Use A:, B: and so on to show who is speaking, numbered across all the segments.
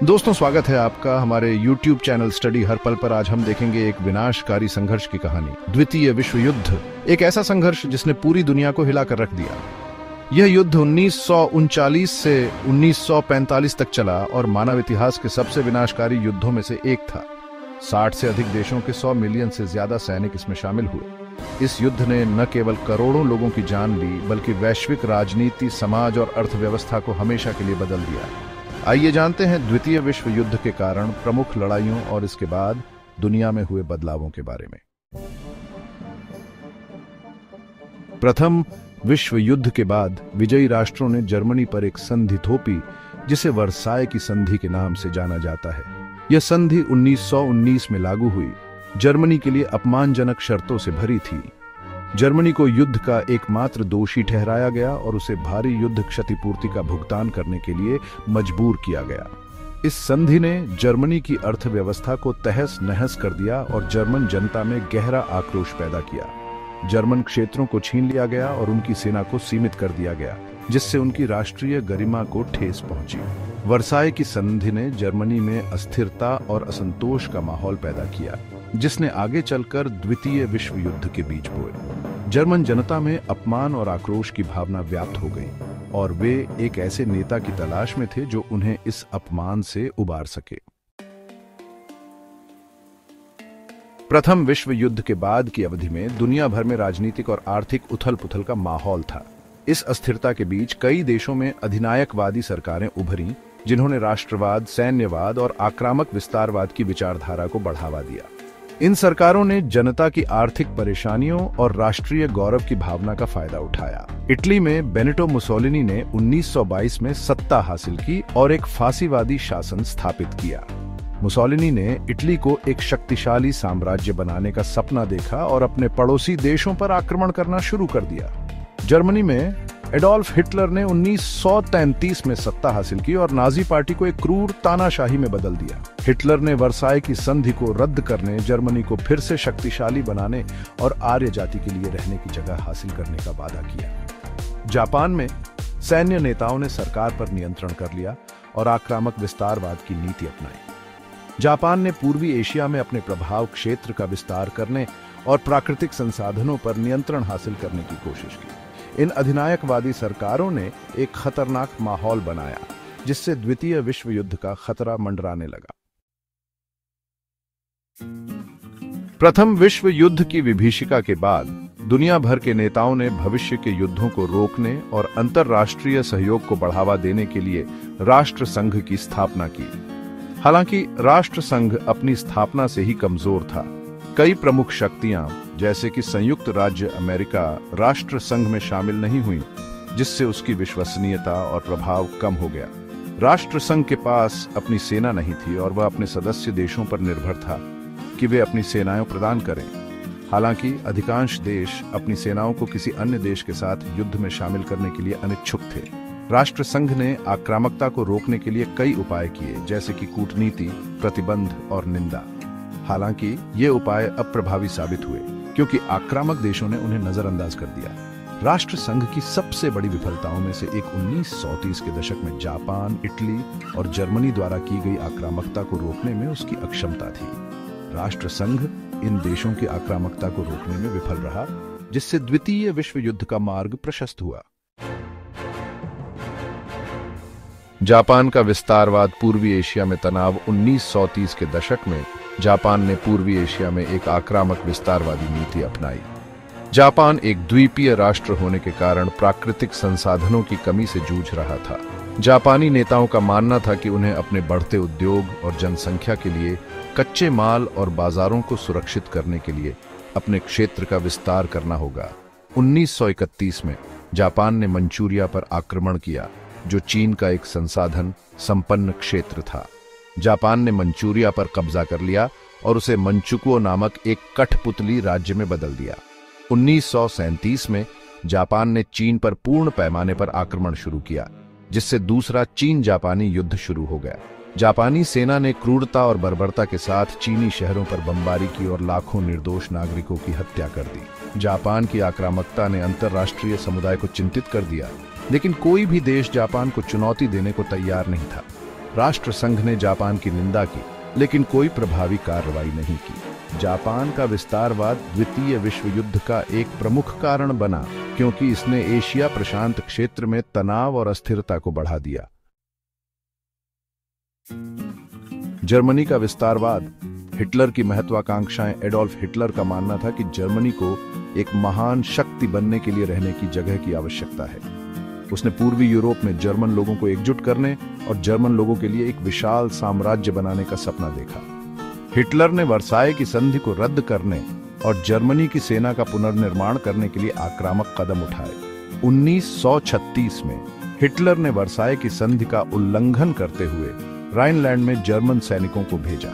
A: दोस्तों, स्वागत है आपका हमारे YouTube चैनल स्टडी हर पल पर। आज हम देखेंगे एक विनाशकारी संघर्ष की कहानी, द्वितीय विश्व युद्ध। एक ऐसा संघर्ष जिसने पूरी दुनिया को हिलाकर रख दिया। यह युद्ध 1939 से 1945 तक चला और मानव इतिहास के सबसे विनाशकारी युद्धों में से एक था। 60 से अधिक देशों के 100 मिलियन से ज्यादा सैनिक इसमें शामिल हुए। इस युद्ध ने न केवल करोड़ों लोगों की जान ली, बल्कि वैश्विक राजनीति, समाज और अर्थव्यवस्था को हमेशा के लिए बदल दिया। आइए जानते हैं द्वितीय विश्व युद्ध के कारण, प्रमुख लड़ाइयों और इसके बाद दुनिया में हुए बदलावों के बारे में। प्रथम विश्व युद्ध के बाद विजयी राष्ट्रों ने जर्मनी पर एक संधि थोपी, जिसे वर्साय की संधि के नाम से जाना जाता है। यह संधि 1919 में लागू हुई। जर्मनी के लिए अपमानजनक शर्तों से भरी थी। जर्मनी को युद्ध का एकमात्र दोषी ठहराया गया और उसे भारी युद्ध क्षतिपूर्ति का भुगतान करने के लिए मजबूर किया गया। इस संधि ने जर्मनी की अर्थव्यवस्था को तहस नहस कर दिया और जर्मन जनता में गहरा आक्रोश पैदा किया। जर्मन क्षेत्रों को छीन लिया गया और उनकी सेना को सीमित कर दिया गया, जिससे उनकी राष्ट्रीय गरिमा को ठेस पहुंची। वर्साय की संधि ने जर्मनी में अस्थिरता और असंतोष का माहौल पैदा किया, जिसने आगे चलकर द्वितीय विश्व युद्ध के बीज बोए। जर्मन जनता में अपमान और आक्रोश की भावना व्याप्त हो गई और वे एक ऐसे नेता की तलाश में थे जो उन्हें इस अपमान से उबार सके। प्रथम विश्व युद्ध के बाद की अवधि में दुनिया भर में राजनीतिक और आर्थिक उथल-पुथल का माहौल था। इस अस्थिरता के बीच कई देशों में अधिनायकवादी सरकारें उभरी, जिन्होंने राष्ट्रवाद, सैन्यवाद और आक्रामक विस्तारवाद की विचारधारा को बढ़ावा दिया। इन सरकारों ने जनता की आर्थिक परेशानियों और राष्ट्रीय गौरव की भावना का फायदा उठाया। इटली में बेनिटो मुसोलिनी ने 1922 में सत्ता हासिल की और एक फांसीवादी शासन स्थापित किया। मुसोलिनी ने इटली को एक शक्तिशाली साम्राज्य बनाने का सपना देखा और अपने पड़ोसी देशों पर आक्रमण करना शुरू कर दिया। जर्मनी में एडोल्फ हिटलर ने 1933 में सत्ता हासिल की और नाजी पार्टी को एक क्रूर तानाशाही में बदल दिया। हिटलर ने वर्साय की संधि को रद्द करने, जर्मनी को फिर से शक्तिशाली बनाने और आर्य जाति के लिए रहने की जगह हासिल करने का वादा किया। जापान में सैन्य नेताओं ने सरकार पर नियंत्रण कर लिया और आक्रामक विस्तारवाद की नीति अपनाई। जापान ने पूर्वी एशिया में अपने प्रभाव क्षेत्र का विस्तार करने और प्राकृतिक संसाधनों पर नियंत्रण हासिल करने की कोशिश की। इन अधिनायकवादी सरकारों ने एक खतरनाक माहौल बनाया, जिससे द्वितीय विश्व युद्ध का खतरा मंडराने लगा। प्रथम विश्व युद्ध की विभीषिका के बाद दुनिया भर के नेताओं ने भविष्य के युद्धों को रोकने और अंतर्राष्ट्रीय सहयोग को बढ़ावा देने के लिए राष्ट्र संघ की स्थापना की। हालांकि राष्ट्र संघ अपनी स्थापना से ही कमजोर था। कई प्रमुख शक्तियां, जैसे कि संयुक्त राज्य अमेरिका, राष्ट्र संघ में शामिल नहीं हुई, जिससे उसकी विश्वसनीयता और प्रभाव कम हो गया। राष्ट्र संघ के पास अपनी सेना नहीं थी और वह अपने सदस्य देशों पर निर्भर था कि वे अपनी सेनाएं प्रदान करें। हालांकि अधिकांश देश अपनी सेनाओं को किसी अन्य देश के साथ युद्ध में शामिल करने के लिए अनिच्छुक थे। राष्ट्र संघ ने आक्रामकता को रोकने के लिए कई उपाय किए, जैसे कि कूटनीति, प्रतिबंध और निंदा। हालांकि ये उपाय अप्रभावी साबित हुए, क्योंकि आक्रामक देशों ने उन्हें नजरअंदाज कर दिया। राष्ट्र संघ की सबसे बड़ी विफलताओं में से एक 1930 के दशक में जापान, इटली और जर्मनी द्वारा की गई आक्रामकता को रोकने में उसकी अक्षमता थी। राष्ट्र संघ इन देशों की आक्रामकता को रोकने में विफल रहा, जिससे द्वितीय विश्व युद्ध का मार्ग प्रशस्त हुआ। जापान का विस्तारवाद, पूर्वी एशिया में तनाव। 1930 के दशक में जापान ने पूर्वी एशिया में एक आक्रामक विस्तारवादी नीति अपनाई। जापान एक द्वीपीय राष्ट्र होने के कारण प्राकृतिक संसाधनों की कमी से जूझ रहा था। जापानी नेताओं का मानना था कि उन्हें अपने बढ़ते उद्योग और जनसंख्या के लिए कच्चे माल और बाजारों को सुरक्षित करने के लिए अपने क्षेत्र का विस्तार करना होगा। 1931 में जापान ने मंचूरिया पर आक्रमण किया, जो चीन का एक संसाधन संपन्न क्षेत्र था। जापान ने मंचूरिया पर कब्जा कर लिया और उसे मंचुकुओ नामक एक कठपुतली राज्य में बदल दिया। 1937 में जापान ने चीन पर पूर्ण पैमाने पर आक्रमण शुरू किया, जिससे दूसरा चीन जापानी युद्ध शुरू हो गया। जापानी सेना ने क्रूरता और बर्बरता के साथ चीनी शहरों पर बमबारी की और लाखों निर्दोष नागरिकों की हत्या कर दी। जापान की आक्रामकता ने अंतर्राष्ट्रीय समुदाय को चिंतित कर दिया, लेकिन कोई भी देश जापान को चुनौती देने को तैयार नहीं था। राष्ट्र संघ ने जापान की निंदा की, लेकिन कोई प्रभावी कार्रवाई नहीं की। जापान का विस्तारवाद द्वितीय विश्व युद्ध का एक प्रमुख कारण बना, क्योंकि इसने एशिया प्रशांत क्षेत्र में तनाव और अस्थिरता को बढ़ा दिया। जर्मनी का विस्तारवाद। हिटलर की महत्वाकांक्षाएं। एडोल्फ हिटलर का मानना था कि जर्मनी को एक महान शक्ति बनने के लिए रहने की जगह की आवश्यकता है। उसने पूर्वी यूरोप में जर्मन लोगों को एकजुट करने और जर्मन लोगों के लिए एक विशाल साम्राज्य बनाने का सपना देखा। हिटलर ने वर्साय की संधि को रद्द करने और जर्मनी की सेना का पुनर्निर्माण करने के लिए आक्रामक कदम उठाए। 1936 में हिटलर ने वर्साय की संधि का उल्लंघन करते हुए राइनलैंड में जर्मन सैनिकों को भेजा।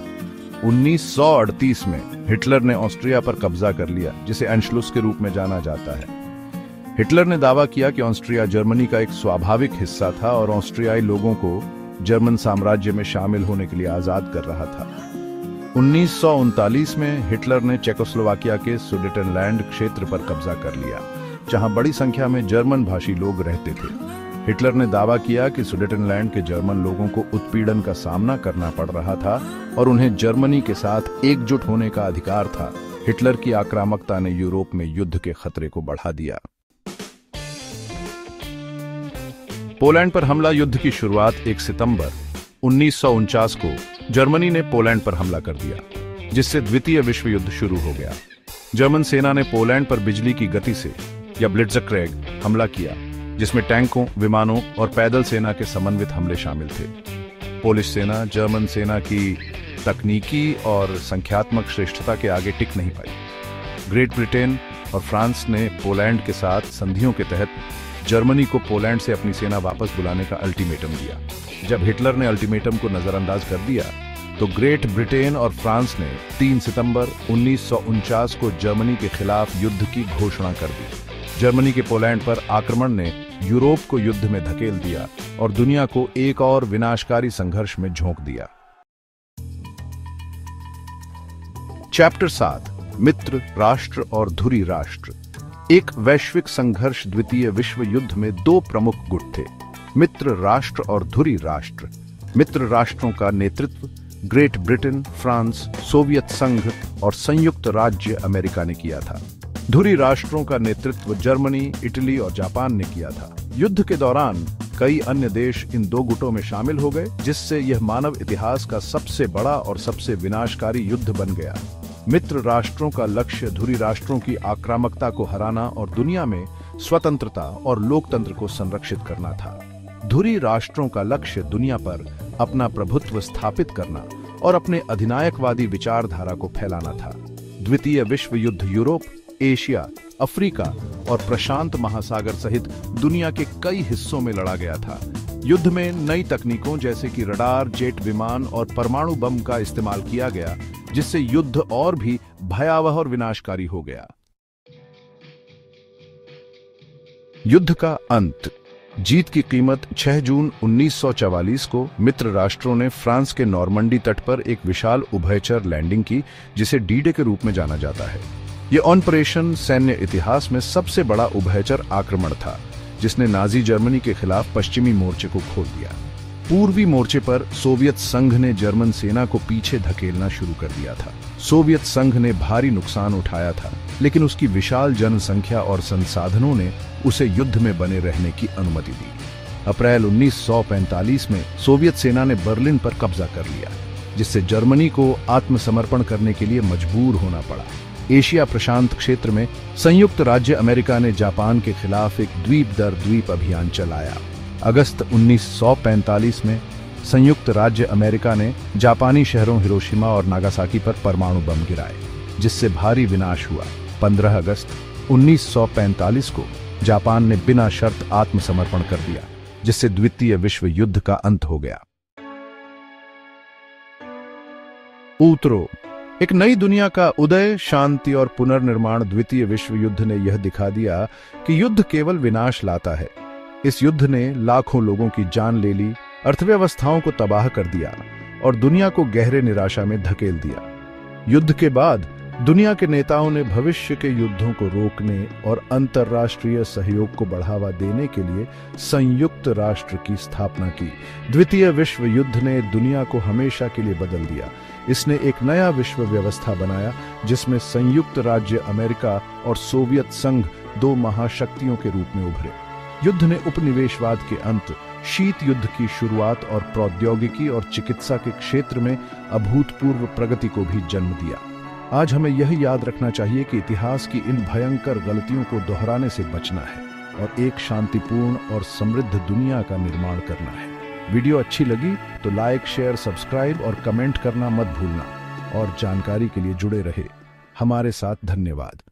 A: 1938 में हिटलर ने ऑस्ट्रिया पर कब्जा कर लिया, जिसे एंशलुस के रूप में जाना जाता है। हिटलर ने दावा किया कि ऑस्ट्रिया जर्मनी का एक स्वाभाविक हिस्सा था और ऑस्ट्रियाई लोगों को जर्मन साम्राज्य में शामिल होने के लिए आजाद कर रहा था। 1939 में हिटलर ने चेकोस्लोवाकिया के सुडेटनलैंड क्षेत्र पर कब्जा कर लिया, जहां बड़ी संख्या में जर्मन भाषी लोग रहते थे। हिटलर ने दावा किया कि सुडेटनलैंड के जर्मन लोगों को उत्पीड़न का सामना करना पड़ रहा था और उन्हें जर्मनी के साथ एकजुट होने का अधिकार था। हिटलर की आक्रामकता ने यूरोप में युद्ध के खतरे को बढ़ा दिया। पोलैंड पर हमला। युद्ध की शुरुआत 1 सितंबर 1949 को जर्मनी ने पोलैंड पर हमला कर दिया, जिससे द्वितीय विश्व युद्ध शुरू हो गया। जर्मन सेना ने पोलैंड पर बिजली की गति से या ब्लिट्जक्रेग हमला किया, जिसमें टैंकों, विमानों और पैदल सेना के समन्वित हमले शामिल थे। पोलिश सेना जर्मन सेना की तकनीकी और संख्यात्मक श्रेष्ठता के आगे टिक नहीं पाई। ग्रेट ब्रिटेन और फ्रांस ने पोलैंड के साथ संधियों के तहत जर्मनी को पोलैंड से अपनी सेना वापस बुलाने का अल्टीमेटम दिया। जब हिटलर ने अल्टीमेटम को नजरअंदाज कर दिया, तो ग्रेट ब्रिटेन और फ्रांस ने 3 सितंबर 1949 को जर्मनी के खिलाफ युद्ध की घोषणा कर दी। जर्मनी के पोलैंड पर आक्रमण ने यूरोप को युद्ध में धकेल दिया और दुनिया को एक और विनाशकारी संघर्ष में झोंक दिया। चैप्टर 7 मित्र राष्ट्र और धुरी राष्ट्र। एक वैश्विक संघर्ष। द्वितीय विश्व युद्ध में 2 प्रमुख गुट थे, मित्र राष्ट्र और धुरी राष्ट्र। मित्र राष्ट्रों का नेतृत्व ग्रेट ब्रिटेन, फ्रांस, सोवियत संघ और संयुक्त राज्य अमेरिका ने किया था। धुरी राष्ट्रों का नेतृत्व जर्मनी, इटली और जापान ने किया था। युद्ध के दौरान कई अन्य देश इन 2 गुटों में शामिल हो गए, जिससे यह मानव इतिहास का सबसे बड़ा और सबसे विनाशकारी युद्ध बन गया। मित्र राष्ट्रों का लक्ष्य धुरी राष्ट्रों की आक्रामकता को हराना और दुनिया में स्वतंत्रता और लोकतंत्र को संरक्षित करना था। धुरी राष्ट्रों का लक्ष्य दुनिया पर अपना प्रभुत्व स्थापित करना और अपने अधिनायकवादी विचारधारा को फैलाना था। द्वितीय विश्व युद्ध यूरोप, एशिया, अफ्रीका और प्रशांत महासागर सहित दुनिया के कई हिस्सों में लड़ा गया था। युद्ध में नई तकनीकों जैसे कि रडार, जेट विमान और परमाणु बम का इस्तेमाल किया गया, जिससे युद्ध और भी भयावह और विनाशकारी हो गया। युद्ध का अंत। जीत की कीमत। 6 जून 1944 को मित्र राष्ट्रों ने फ्रांस के नॉर्मंडी तट पर एक विशाल उभयचर लैंडिंग की, जिसे डी-डे के रूप में जाना जाता है। यह ऑपरेशन सैन्य इतिहास में सबसे बड़ा उभयचर आक्रमण था, जिसने नाजी जर्मनी के खिलाफ पश्चिमी मोर्चे को खोल दिया। पूर्वी मोर्चे पर सोवियत संघ ने जर्मन सेना को पीछे धकेलना शुरू कर दिया था। सोवियत संघ ने भारी नुकसान उठाया था, लेकिन उसकी विशाल जनसंख्या और संसाधनों ने उसे युद्ध में बने रहने की अनुमति दी। अप्रैल 1945 में सोवियत सेना ने बर्लिन पर कब्जा कर लिया, जिससे जर्मनी को आत्मसमर्पण करने के लिए मजबूर होना पड़ा। एशिया प्रशांत क्षेत्र में संयुक्त राज्य अमेरिका ने जापान के खिलाफ एक द्वीप दर द्वीप अभियान चलाया। अगस्त 1945 में संयुक्त राज्य अमेरिका ने जापानी शहरों हिरोशिमा और नागासाकी पर परमाणु बम गिराए, जिससे भारी विनाश हुआ। 15 अगस्त 1945 को जापान ने बिना शर्त आत्मसमर्पण कर दिया, जिससे द्वितीय विश्व युद्ध का अंत हो गया। ऊतरो। एक नई दुनिया का उदय, शांति और पुनर्निर्माण। द्वितीय विश्व युद्ध ने यह दिखा दिया कि युद्ध केवल विनाश लाता है। इस युद्ध ने लाखों लोगों की जान ले ली, अर्थव्यवस्थाओं को तबाह कर दिया और दुनिया को गहरे निराशा में धकेल दिया। युद्ध के बाद दुनिया के नेताओं ने भविष्य के युद्धों को रोकने और अंतर्राष्ट्रीय सहयोग को बढ़ावा देने के लिए संयुक्त राष्ट्र की स्थापना की। द्वितीय विश्व युद्ध ने दुनिया को हमेशा के लिए बदल दिया। इसने एक नया विश्व व्यवस्था बनाया जिसमें संयुक्त राज्य अमेरिका और सोवियत संघ दो महाशक्तियों के रूप में उभरे। युद्ध ने उपनिवेशवाद के अंत, शीत युद्ध की शुरुआत और प्रौद्योगिकी और चिकित्सा के क्षेत्र में अभूतपूर्व प्रगति को भी जन्म दिया। आज हमें यह याद रखना चाहिए कि इतिहास की इन भयंकर गलतियों को दोहराने से बचना है और एक शांतिपूर्ण और समृद्ध दुनिया का निर्माण करना है। वीडियो अच्छी लगी तो लाइक, शेयर, सब्सक्राइब और कमेंट करना मत भूलना और जानकारी के लिए जुड़े रहे हमारे साथ। धन्यवाद।